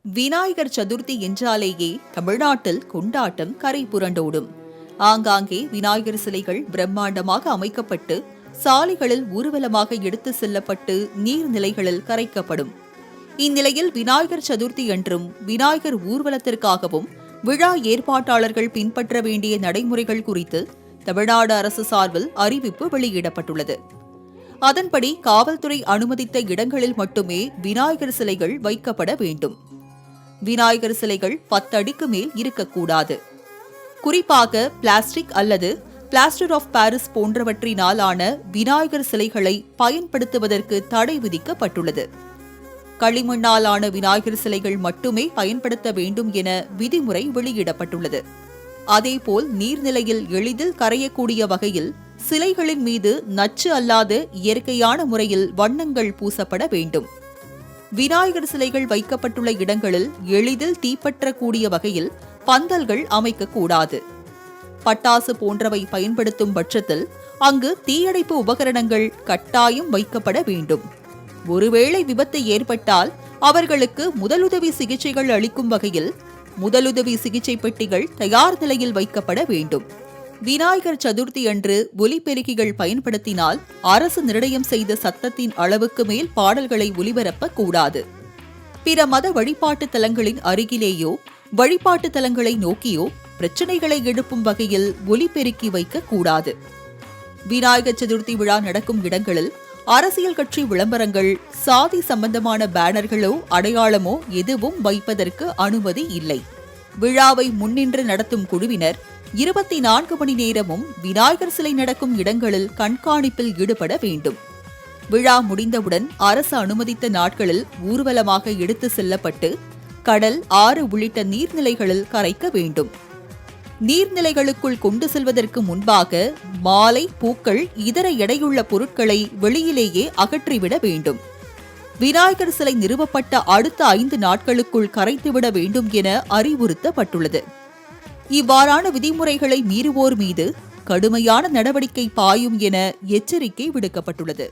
விநாயகர் சதுர்த்தி என்றாலேயே தமிழ்நாட்டில் கொண்டாட்டம் கரை புரண்டோடும். ஆங்காங்கே விநாயகர் சிலைகள் பிரம்மாண்டமாக அமைக்கப்பட்டு சாலைகளில் ஊர்வலமாக எடுத்து செல்லப்பட்டு நீர்நிலைகளில் கரைக்கப்படும். இந்நிலையில் விநாயகர் சதுர்த்தி அன்றும் விநாயகர் ஊர்வலத்திற்காகவும் விழா ஏற்பாட்டாளர்கள் பின்பற்ற வேண்டிய நடைமுறைகள் குறித்து தமிழ்நாடு அரசு சார்பில் அறிவிப்பு வெளியிடப்பட்டுள்ளது. அதன்படி காவல்துறை அனுமதித்த இடங்களில் மட்டுமே விநாயகர் சிலைகள் வைக்கப்பட வேண்டும். விநாயகர் சிலைகள் 10 அடிக்கு மேல் இருக்கக்கூடாது. குறிப்பாக பிளாஸ்டிக் அல்லது பிளாஸ்டர் ஆஃப் பாரிஸ் போன்றவற்றினால் ஆன விநாயகர் சிலைகளை பயன்படுத்துவதற்கு தடை விதிக்கப்பட்டுள்ளது. களிமண்ணால் ஆன விநாயகர் சிலைகள் மட்டுமே பயன்படுத்த வேண்டும் என விதிமுறை வெளியிடப்பட்டுள்ளது. அதேபோல் நீர்நிலையில் எளிதில் கரையக்கூடிய வகையில் சிலைகளின் மீது நச்சு அல்லாத இயற்கையான முறையில் வண்ணங்கள் பூசப்பட வேண்டும். விநாயகர் சிலைகள் வைக்கப்பட்டுள்ள இடங்களில் எளிதில் தீப்பற்றக்கூடிய வகையில் பந்தல்கள் அமைக்கக்கூடாது. பட்டாசு போன்றவை பயன்படுத்தும் பட்சத்தில் அங்கு தீயணைப்பு உபகரணங்கள் கட்டாயம் வைக்கப்பட வேண்டும். ஒருவேளை விபத்து ஏற்பட்டால் அவர்களுக்கு முதலுதவி சிகிச்சைகள் அளிக்கும் வகையில் முதலுதவி சிகிச்சை பெட்டிகள் தயார் நிலையில் வைக்கப்பட வேண்டும். விநாயகர் சதுர்த்தி அன்று ஒலிபெருக்கிகள் பயன்படுத்தினால் அரசு நிர்ணயம் செய்த சத்தத்தின் அளவுக்கு மேல் பாடல்களை ஒலிபரப்பக் கூடாது. பிற மத வழிபாட்டு தலங்களின் அருகிலேயோ வழிபாட்டு தலங்களை நோக்கியோ பிரச்சினைகளை எழுப்பும் வகையில் ஒலிபெருக்கி வைக்க கூடாது. விநாயகர் சதுர்த்தி விழா நடக்கும் இடங்களில் அரசியல் கட்சி விளம்பரங்கள், சாதி சம்பந்தமான பேனர்களோ அடையாளமோ எதுவும் வைப்பதற்கு அனுமதி இல்லை. விழாவை முன்னின்று நடத்தும் குழுவினர் 24 மணி நேரமும் விநாயகர் சிலை நடக்கும் இடங்களில் கண்காணிப்பில் ஈடுபட வேண்டும். விழா முடிந்தவுடன் அரசு அனுமதித்த நாட்களில் ஊர்வலமாக எடுத்து செல்லப்பட்டு கடல், ஆறு உள்ளிட்ட நீர்நிலைகளில் கரைக்க வேண்டும். நீர்நிலைகளுக்குள் கொண்டு செல்வதற்கு முன்பாக மாலை, பூக்கள், இதர எடையுள்ள பொருட்களை வெளியிலேயே அகற்றிவிட வேண்டும். விநாயகர் சிலை நிறுவப்பட்ட அடுத்த 5 நாட்களுக்குள் கரைத்துவிட வேண்டும் என அறிவுறுத்தப்பட்டுள்ளது. இவ்வாறான விதிமுறைகளை மீறுவோர் மீது கடுமையான நடவடிக்கை பாயும் என எச்சரிக்கை விடுக்கப்பட்டுள்ளது.